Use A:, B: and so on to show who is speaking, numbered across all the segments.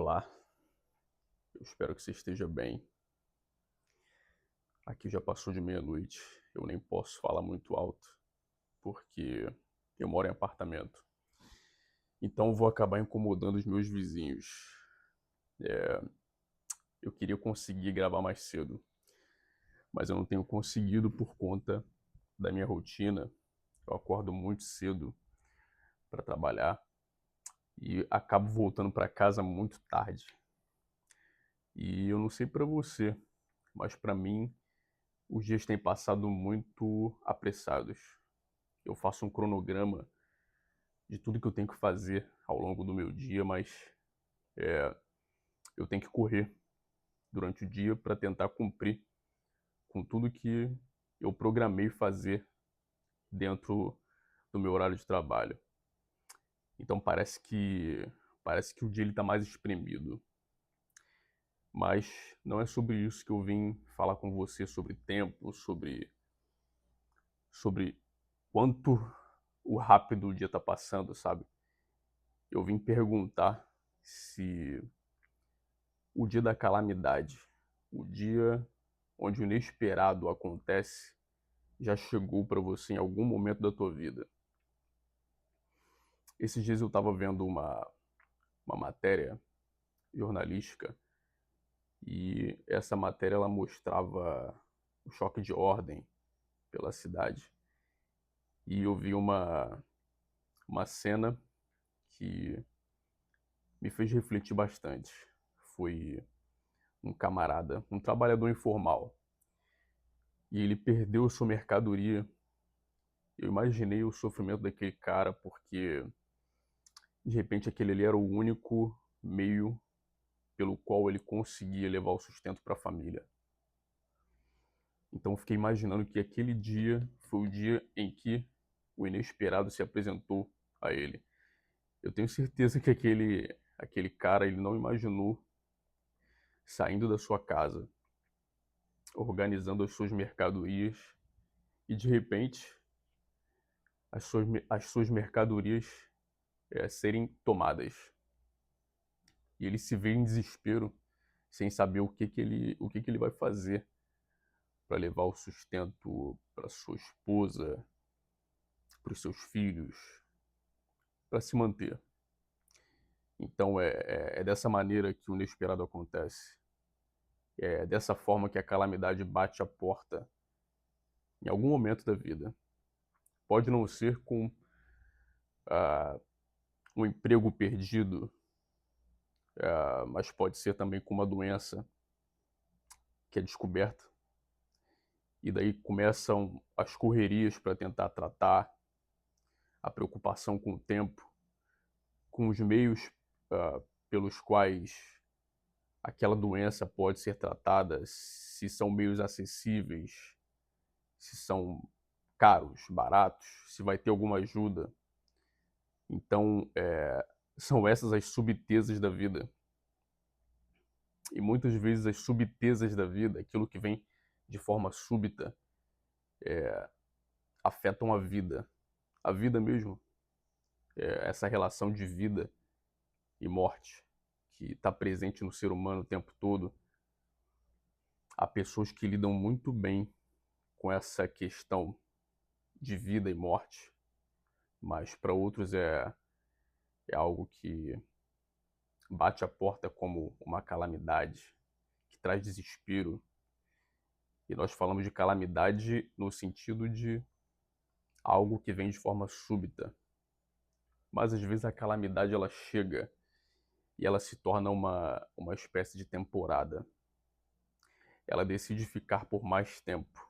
A: Olá, eu espero que você esteja bem. Aqui já passou de meia-noite, eu nem posso falar muito alto, porque eu moro em apartamento. Então vou acabar incomodando os meus vizinhos. Eu queria conseguir gravar mais cedo, mas eu não tenho conseguido por conta da minha rotina. Eu acordo muito cedo para trabalhar e acabo voltando para casa muito tarde. E eu não sei para você, mas para mim os dias têm passado muito apressados. Eu faço um cronograma de tudo que eu tenho que fazer ao longo do meu dia, mas eu tenho que correr durante o dia para tentar cumprir com tudo que eu programei fazer dentro do meu horário de trabalho. Então parece que o dia ele está mais espremido. Mas não é sobre isso que eu vim falar com você, sobre tempo, sobre quanto o rápido o dia está passando, sabe? Eu vim perguntar se o dia da calamidade, o dia onde o inesperado acontece, já chegou para você em algum momento da tua vida. Esses dias eu estava vendo uma matéria jornalística e essa matéria ela mostrava o choque de ordem pela cidade. E eu vi uma cena que me fez refletir bastante. Foi um camarada, um trabalhador informal, e ele perdeu sua mercadoria. Eu imaginei o sofrimento daquele cara, porque de repente aquele ali era o único meio pelo qual ele conseguia levar o sustento para a família. Então eu fiquei imaginando que aquele dia foi o dia em que o inesperado se apresentou a ele. Eu tenho certeza que aquele cara ele não imaginou saindo da sua casa, organizando as suas mercadorias e de repente as suas mercadorias serem tomadas. E ele se vê em desespero, sem saber o que ele vai fazer para levar o sustento para sua esposa, para os seus filhos, para se manter. Então é dessa maneira que o inesperado acontece. É dessa forma que a calamidade bate a porta em algum momento da vida. Pode não ser com ah, um emprego perdido, mas pode ser também com uma doença que é descoberta. E daí começam as correrias para tentar tratar, a preocupação com o tempo, com os meios pelos quais aquela doença pode ser tratada, se são meios acessíveis, se são caros, baratos, se vai ter alguma ajuda. Então, são essas as subtezas da vida. E muitas vezes as subtezas da vida, aquilo que vem de forma súbita, afetam a vida. A vida mesmo, essa relação de vida e morte que está presente no ser humano o tempo todo. Há pessoas que lidam muito bem com essa questão de vida e morte, mas para outros é algo que bate a porta como uma calamidade, que traz desespero. E nós falamos de calamidade no sentido de algo que vem de forma súbita. Mas às vezes a calamidade ela chega e ela se torna uma espécie de temporada. Ela decide ficar por mais tempo.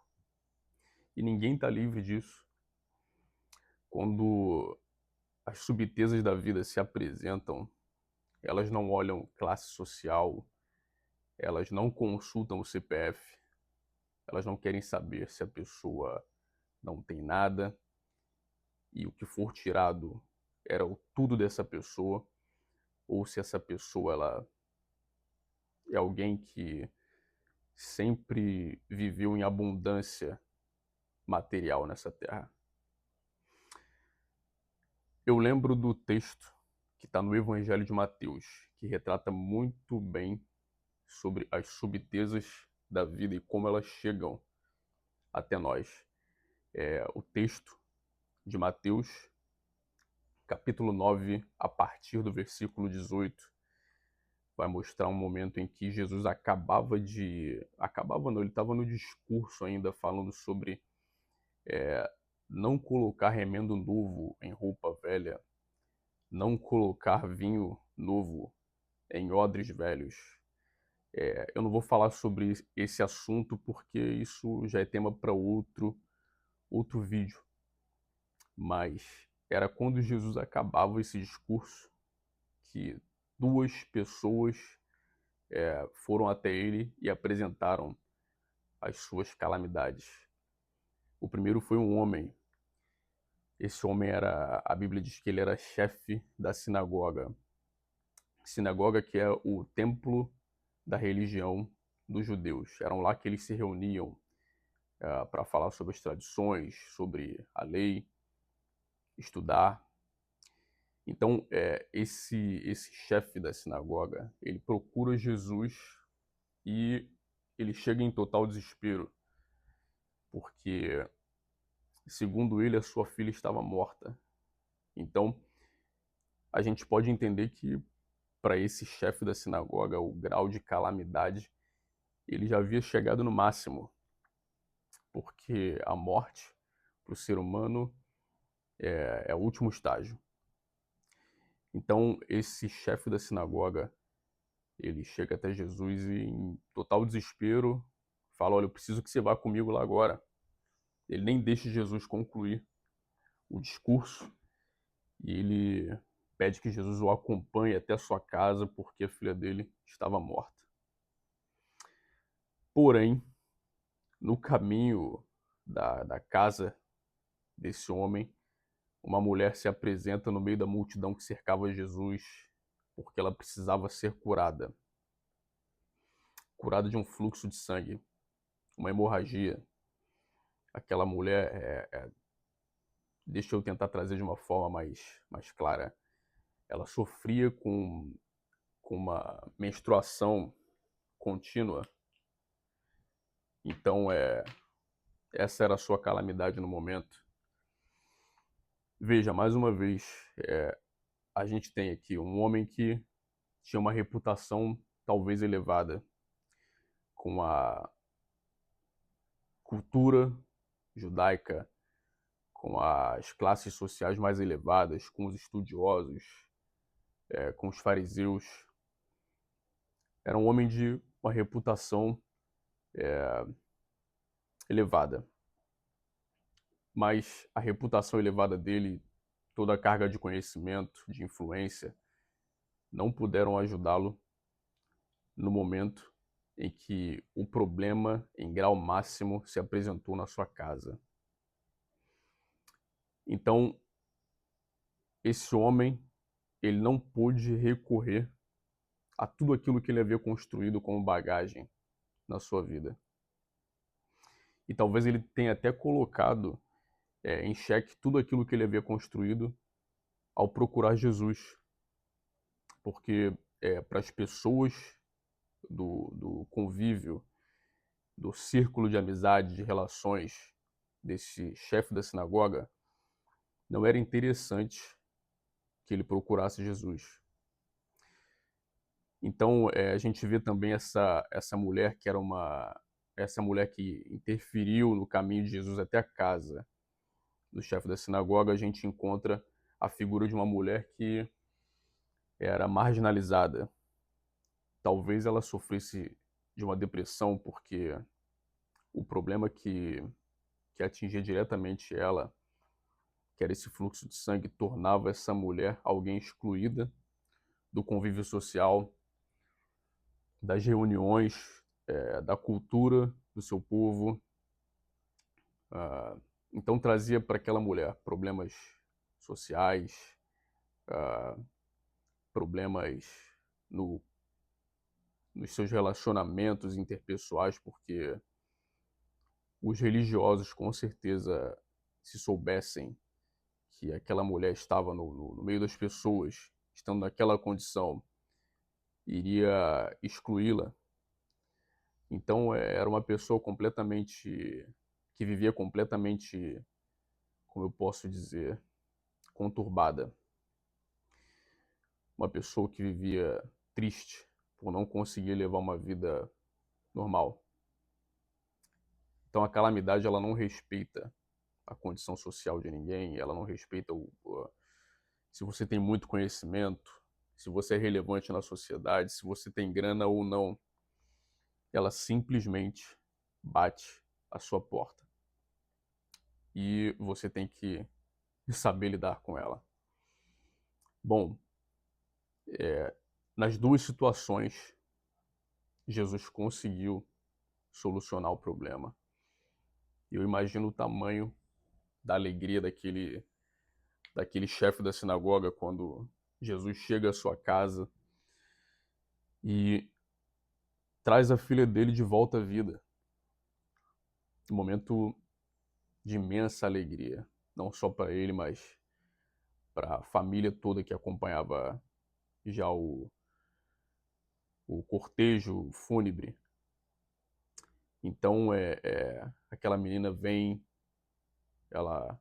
A: E ninguém está livre disso. Quando as subtezas da vida se apresentam, elas não olham classe social, elas não consultam o CPF, elas não querem saber se a pessoa não tem nada e o que for tirado era o tudo dessa pessoa, ou se essa pessoa ela é alguém que sempre viveu em abundância material nessa terra. Eu lembro do texto que está no Evangelho de Mateus, que retrata muito bem sobre as subtilezas da vida e como elas chegam até nós. O texto de Mateus, capítulo 9, a partir do versículo 18, vai mostrar um momento em que Jesus acabava não, ele estava no discurso ainda falando sobre não colocar remendo novo em roupa velha, não colocar vinho novo em odres velhos. Eu não vou falar sobre esse assunto porque isso já é tema para outro vídeo, mas era quando Jesus acabava esse discurso que duas pessoas foram até ele e apresentaram as suas calamidades. O primeiro foi um homem. Esse homem a Bíblia diz que ele era chefe da sinagoga. Sinagoga que é o templo da religião dos judeus. Eram lá que eles se reuniam para falar sobre as tradições, sobre a lei, estudar. Então, esse chefe da sinagoga, ele procura Jesus e ele chega em total desespero, porque, segundo ele, a sua filha estava morta. Então, a gente pode entender que, para esse chefe da sinagoga, o grau de calamidade, ele já havia chegado no máximo, porque a morte, para o ser humano, é o último estágio. Então, esse chefe da sinagoga, ele chega até Jesus e, em total desespero, fala: olha, eu preciso que você vá comigo lá agora. Ele nem deixa Jesus concluir o discurso e ele pede que Jesus o acompanhe até a sua casa porque a filha dele estava morta. Porém, no caminho da casa desse homem, uma mulher se apresenta no meio da multidão que cercava Jesus porque ela precisava ser curada. Curada de um fluxo de sangue, uma hemorragia. Aquela mulher, deixa eu tentar trazer de uma forma mais clara, ela sofria com uma menstruação contínua. Então, essa era a sua calamidade no momento. Veja, mais uma vez, a gente tem aqui um homem que tinha uma reputação talvez elevada, com a cultura judaica, com as classes sociais mais elevadas, com os estudiosos, com os fariseus. Era um homem de uma reputação elevada. Mas a reputação elevada dele, toda a carga de conhecimento, de influência, não puderam ajudá-lo no momento em que o problema em grau máximo se apresentou na sua casa. Então, esse homem, ele não pôde recorrer a tudo aquilo que ele havia construído como bagagem na sua vida. E talvez ele tenha até colocado em xeque tudo aquilo que ele havia construído ao procurar Jesus. Porque para as pessoas do convívio, do círculo de amizade, de relações desse chefe da sinagoga, não era interessante que ele procurasse Jesus. Então, a gente vê também essa mulher que era essa mulher que interferiu no caminho de Jesus até a casa do chefe da sinagoga. A gente encontra a figura de uma mulher que era marginalizada. Talvez ela sofresse de uma depressão porque o problema que atingia diretamente ela, que era esse fluxo de sangue, tornava essa mulher alguém excluída do convívio social, das reuniões, da cultura do seu povo. Então trazia para aquela mulher problemas sociais, problemas nos seus relacionamentos interpessoais, porque os religiosos, com certeza, se soubessem que aquela mulher estava no meio das pessoas, estando naquela condição, iria excluí-la. Então era uma pessoa que vivia completamente, como eu posso dizer, conturbada. Uma pessoa que vivia triste por não conseguir levar uma vida normal. Então a calamidade, ela não respeita a condição social de ninguém, ela não respeita se você tem muito conhecimento, se você é relevante na sociedade, se você tem grana ou não. Ela simplesmente bate à sua porta. E você tem que saber lidar com ela. Bom, nas duas situações, Jesus conseguiu solucionar o problema. Eu imagino o tamanho da alegria daquele chefe da sinagoga quando Jesus chega à sua casa e traz a filha dele de volta à vida. Um momento de imensa alegria, não só para ele, mas para a família toda que acompanhava já o cortejo fúnebre. Então aquela menina vem, ela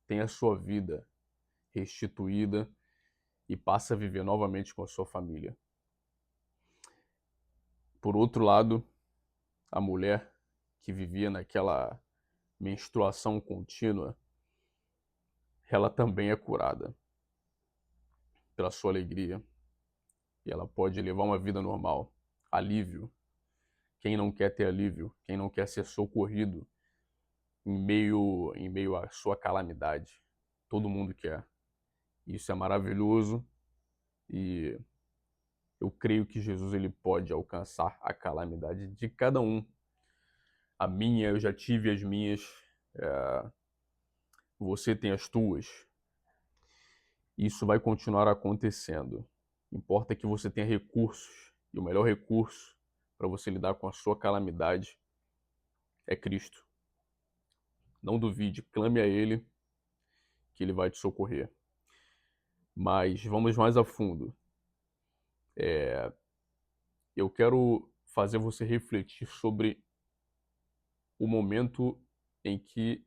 A: tem a sua vida restituída e passa a viver novamente com a sua família. Por outro lado, a mulher que vivia naquela menstruação contínua, ela também é curada pela sua alegria e ela pode levar uma vida normal. Alívio. Quem não quer ter alívio? Quem não quer ser socorrido em meio à sua calamidade? Todo mundo quer. Isso é maravilhoso e eu creio que Jesus, ele pode alcançar a calamidade de cada um. A minha, eu já tive as minhas, você tem as tuas. Isso vai continuar acontecendo. Importa que você tenha recursos, e o melhor recurso para você lidar com a sua calamidade é Cristo. Não duvide, clame a Ele, que Ele vai te socorrer. Mas vamos mais a fundo. Eu quero fazer você refletir sobre o momento em que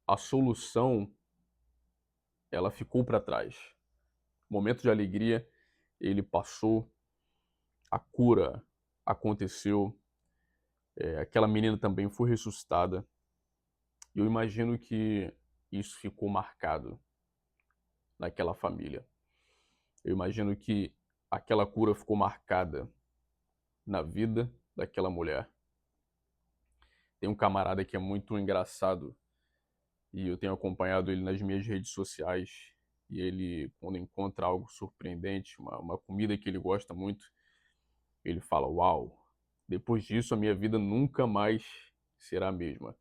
A: a solução ela ficou para trás. O momento de alegria, ele passou, a cura aconteceu, aquela menina também foi ressuscitada. E eu imagino que isso ficou marcado naquela família. Eu imagino que aquela cura ficou marcada na vida daquela mulher. Tem um camarada que é muito engraçado e eu tenho acompanhado ele nas minhas redes sociais. E ele, quando encontra algo surpreendente, uma comida que ele gosta muito, ele fala: Uau, depois disso a minha vida nunca mais será a mesma.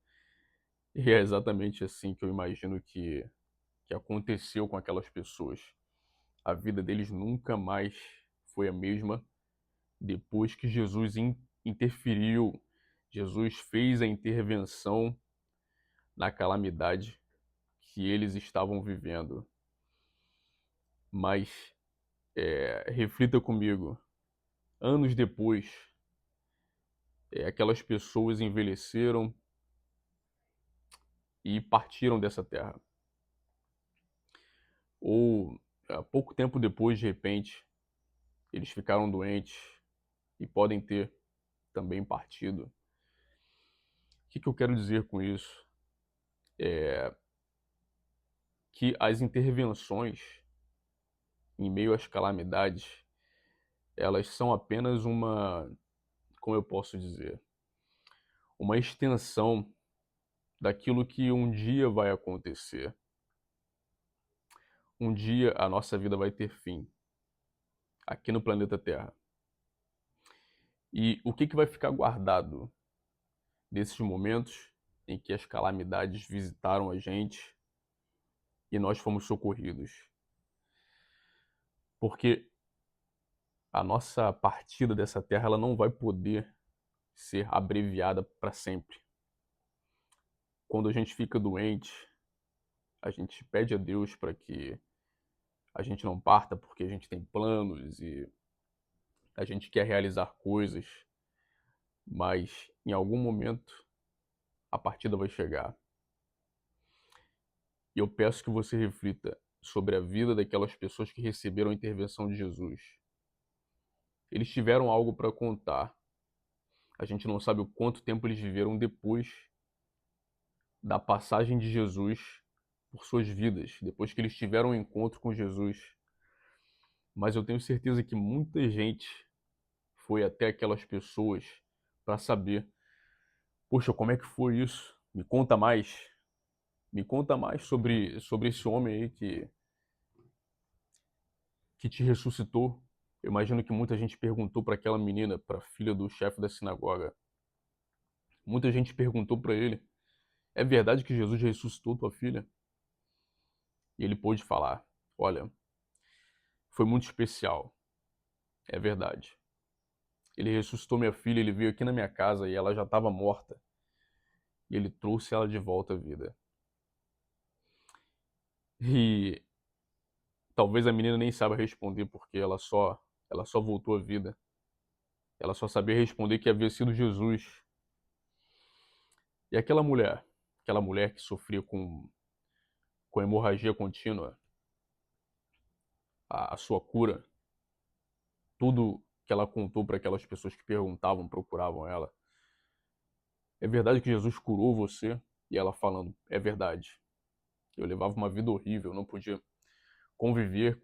A: E é exatamente assim que eu imagino que aconteceu com aquelas pessoas. A vida deles nunca mais foi a mesma depois que Jesus interferiu. Jesus fez a intervenção na calamidade que eles estavam vivendo. Mas reflita comigo, anos depois, aquelas pessoas envelheceram e partiram dessa terra. Ou pouco tempo depois, de repente, eles ficaram doentes e podem ter também partido. O que eu quero dizer com isso? Que as intervenções em meio às calamidades, elas são apenas como eu posso dizer, uma extensão daquilo que um dia vai acontecer. Um dia a nossa vida vai ter fim, aqui no planeta Terra. E o que vai ficar guardado desses momentos em que as calamidades visitaram a gente e nós fomos socorridos? Porque a nossa partida dessa terra, ela não vai poder ser abreviada para sempre. Quando a gente fica doente, a gente pede a Deus para que a gente não parta porque a gente tem planos e a gente quer realizar coisas, mas em algum momento a partida vai chegar. E eu peço que você reflita sobre a vida daquelas pessoas que receberam a intervenção de Jesus. Eles tiveram algo para contar. A gente não sabe o quanto tempo eles viveram depois da passagem de Jesus por suas vidas, depois que eles tiveram um encontro com Jesus. Mas eu tenho certeza que muita gente foi até aquelas pessoas para saber: poxa, como é que foi isso? Me conta mais. Me conta mais sobre esse homem aí que te ressuscitou. Eu imagino que muita gente perguntou para aquela menina, para a filha do chefe da sinagoga. Muita gente perguntou para ele: é verdade que Jesus ressuscitou tua filha? E ele pôde falar: olha, foi muito especial. É verdade. Ele ressuscitou minha filha, ele veio aqui na minha casa e ela já estava morta. E ele trouxe ela de volta à vida. E talvez a menina nem saiba responder porque ela só voltou à vida. Ela só sabia responder que havia sido Jesus. E aquela mulher que sofria com hemorragia contínua, a sua cura, tudo que ela contou para aquelas pessoas que perguntavam, procuravam ela. É verdade que Jesus curou você? E ela falando, é verdade. Eu levava uma vida horrível, não podia conviver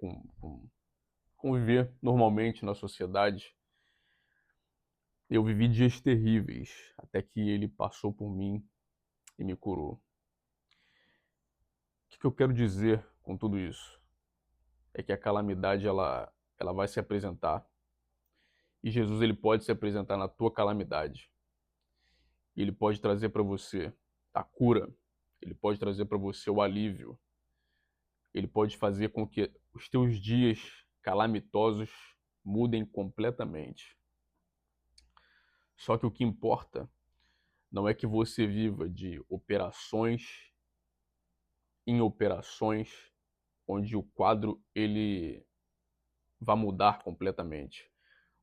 A: conviver normalmente na sociedade. Eu vivi dias terríveis, até que ele passou por mim e me curou. O que eu quero dizer com tudo isso? É que a calamidade ela vai se apresentar e Jesus ele pode se apresentar na tua calamidade. E ele pode trazer para você a cura, ele pode trazer para você o alívio, ele pode fazer com que os teus dias calamitosos mudem completamente. Só que o que importa não é que você viva de operações em operações, onde o quadro ele vai mudar completamente,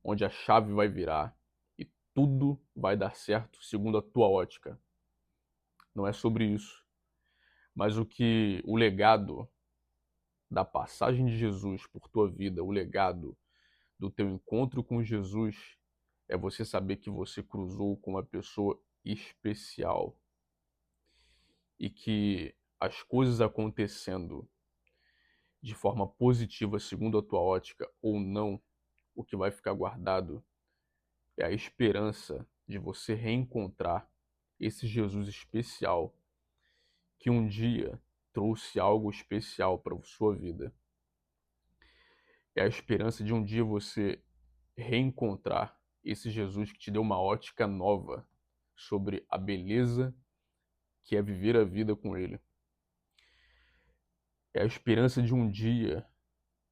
A: onde a chave vai virar e tudo vai dar certo segundo a tua ótica. Não é sobre isso, mas o legado da passagem de Jesus por tua vida, o legado do teu encontro com Jesus é você saber que você cruzou com uma pessoa especial e que as coisas acontecendo de forma positiva segundo a tua ótica ou não, o que vai ficar guardado é a esperança de você reencontrar esse Jesus especial que um dia trouxe algo especial para a sua vida. É a esperança de um dia você reencontrar esse Jesus que te deu uma ótica nova sobre a beleza que é viver a vida com Ele. É a esperança de um dia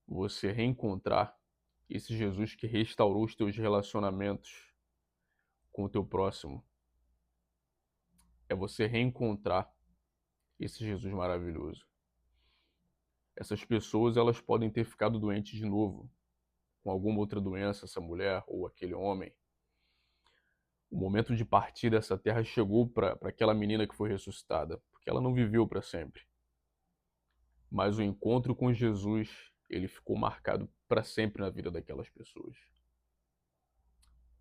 A: você reencontrar esse Jesus que restaurou os teus relacionamentos com o teu próximo. É você reencontrar esse Jesus maravilhoso. Essas pessoas, elas podem ter ficado doentes de novo, com alguma outra doença, essa mulher ou aquele homem. O momento de partir dessa terra chegou para aquela menina que foi ressuscitada, porque ela não viveu para sempre. Mas o encontro com Jesus, ele ficou marcado para sempre na vida daquelas pessoas.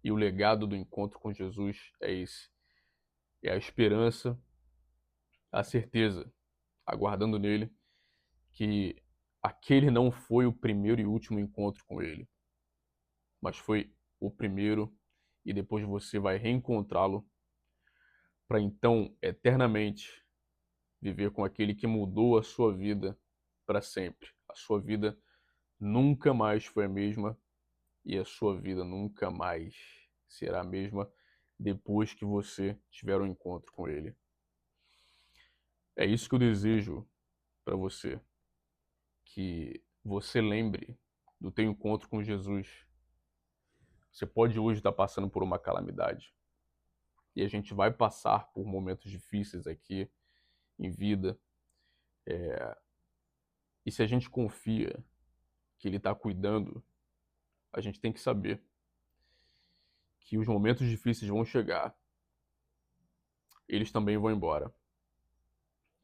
A: E o legado do encontro com Jesus é esse. É a esperança, a certeza, aguardando nele, que aquele não foi o primeiro e último encontro com ele, mas foi o primeiro e depois você vai reencontrá-lo para então eternamente viver com aquele que mudou a sua vida para sempre. A sua vida nunca mais foi a mesma e a sua vida nunca mais será a mesma depois que você tiver um encontro com ele. É isso que eu desejo para você, que você lembre do teu encontro com Jesus. Você pode hoje estar passando por uma calamidade. E a gente vai passar por momentos difíceis aqui em vida. E se a gente confia que Ele está cuidando, a gente tem que saber que os momentos difíceis vão chegar, eles também vão embora.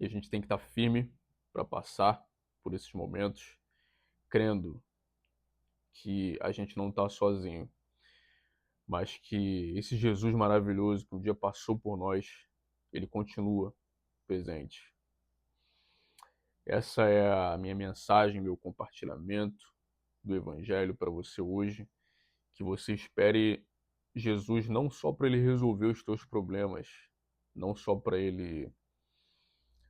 A: E a gente tem que estar firme para passar por esses momentos, crendo que a gente não está sozinho, mas que esse Jesus maravilhoso que um dia passou por nós, ele continua presente. Essa é a minha mensagem, meu compartilhamento do Evangelho para você hoje. Que você espere Jesus não só para ele resolver os teus problemas, não só para ele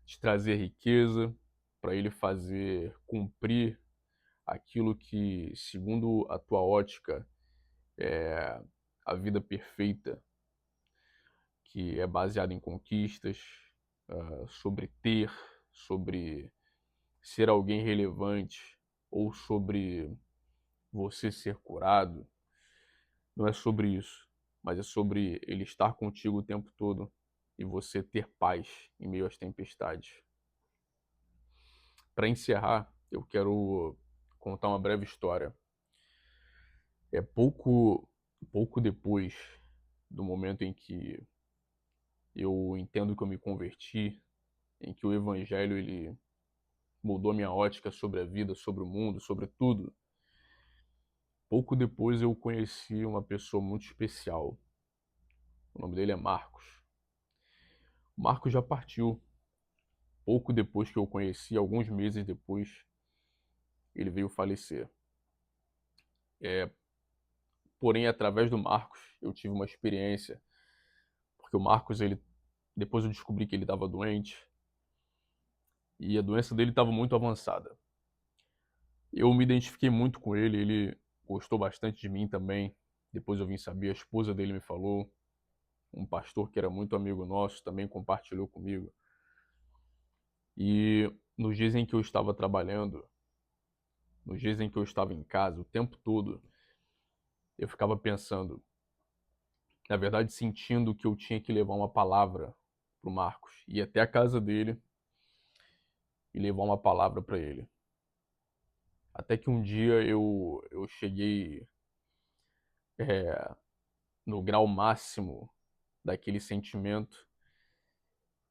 A: te trazer riqueza, para ele fazer cumprir aquilo que, segundo a tua ótica, é a vida perfeita, que é baseada em conquistas, sobre ter, sobre ser alguém relevante ou sobre você ser curado. Não é sobre isso, mas é sobre ele estar contigo o tempo todo e você ter paz em meio às tempestades. Para encerrar, eu quero contar uma breve história. É pouco depois do momento em que eu entendo que eu me converti, em que o evangelho ele mudou minha ótica sobre a vida, sobre o mundo, sobre tudo. Pouco depois eu conheci uma pessoa muito especial. O nome dele é Marcos. O Marcos já partiu. Pouco depois que eu o conheci, alguns meses depois, ele veio falecer. Porém, através do Marcos, eu tive uma experiência, porque o Marcos, depois eu descobri que ele estava doente, e a doença dele estava muito avançada. Eu me identifiquei muito com ele gostou bastante de mim também. Depois eu vim saber, a esposa dele me falou, um pastor que era muito amigo nosso também compartilhou comigo. E nos dias em que eu estava trabalhando, nos dias em que eu estava em casa, o tempo todo, eu ficava pensando, na verdade sentindo que eu tinha que levar uma palavra pro Marcos, ir até a casa dele e levar uma palavra para ele. Até que um dia eu cheguei no grau máximo daquele sentimento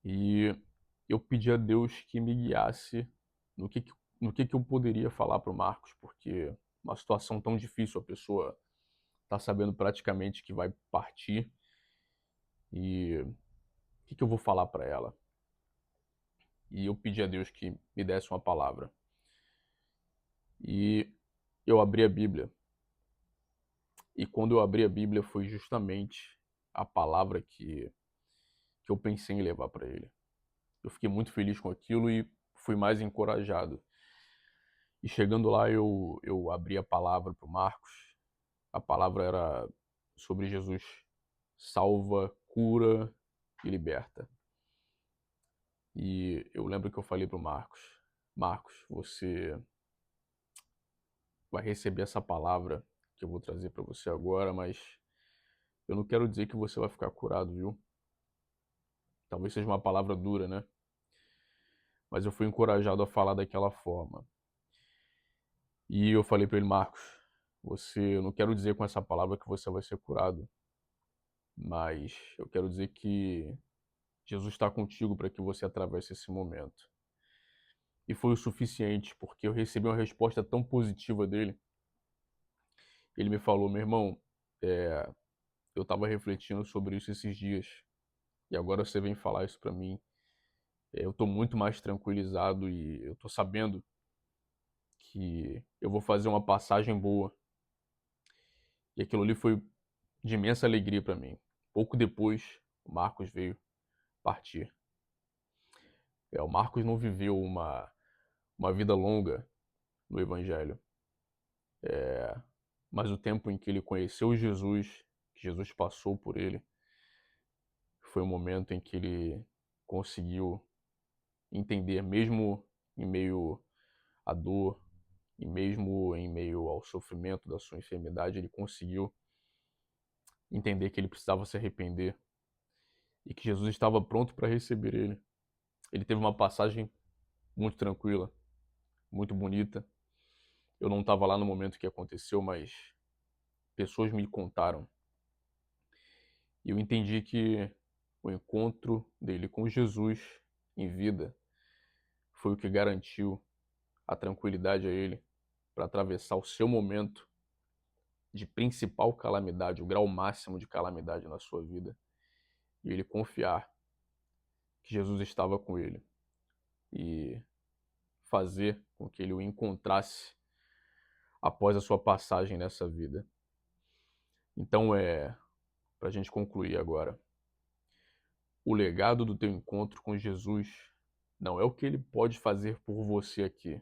A: e eu pedi a Deus que me guiasse no que eu poderia falar pro Marcos, porque uma situação tão difícil, a pessoa tá sabendo praticamente que vai partir e o que eu vou falar para ela? E eu pedi a Deus que me desse uma palavra. E eu abri a Bíblia. E quando eu abri a Bíblia foi justamente a palavra que eu pensei em levar para ele. Eu fiquei muito feliz com aquilo e fui mais encorajado. E chegando lá eu abri a palavra para o Marcos. A palavra era sobre Jesus. Salva, cura e liberta. E eu lembro que eu falei para o Marcos, Marcos, você vai receber essa palavra que eu vou trazer para você agora, mas eu não quero dizer que você vai ficar curado, viu? Talvez seja uma palavra dura, né? Mas eu fui encorajado a falar daquela forma. E eu falei para ele, Marcos, eu não quero dizer com essa palavra que você vai ser curado, mas eu quero dizer que Jesus está contigo para que você atravesse esse momento. E foi o suficiente, porque eu recebi uma resposta tão positiva dele. Ele me falou, meu irmão, eu estava refletindo sobre isso esses dias, e agora você vem falar isso para mim. Eu estou muito mais tranquilizado e eu estou sabendo que eu vou fazer uma passagem boa. E aquilo ali foi de imensa alegria para mim. Pouco depois, o Marcos veio partir. O Marcos não viveu uma vida longa no Evangelho, mas o tempo em que ele conheceu Jesus, que Jesus passou por ele, foi o momento em que ele conseguiu entender, mesmo em meio à dor, e mesmo em meio ao sofrimento da sua enfermidade, ele conseguiu entender que ele precisava se arrepender e que Jesus estava pronto para receber ele. Ele teve uma passagem muito tranquila, muito bonita, Eu não estava lá no momento que aconteceu, mas pessoas me contaram. E eu entendi que o encontro dele com Jesus em vida foi o que garantiu a tranquilidade a ele para atravessar o seu momento de principal calamidade, o grau máximo de calamidade na sua vida, e ele confiar que Jesus estava com ele e fazer com que ele o encontrasse após a sua passagem nessa vida. Então, para a gente concluir agora, o legado do teu encontro com Jesus não é o que ele pode fazer por você aqui,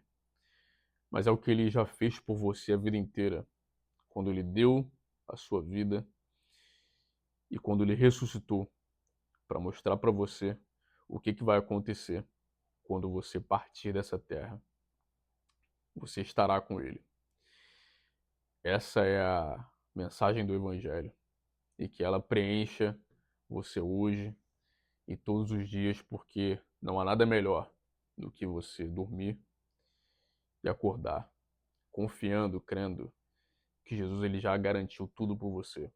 A: mas é o que ele já fez por você a vida inteira, quando ele deu a sua vida e quando ele ressuscitou, para mostrar para você o que vai acontecer quando você partir dessa terra. Você estará com ele. Essa é a mensagem do Evangelho, e que ela preencha você hoje e todos os dias, porque não há nada melhor do que você dormir e acordar, confiando, crendo que Jesus ele já garantiu tudo por você.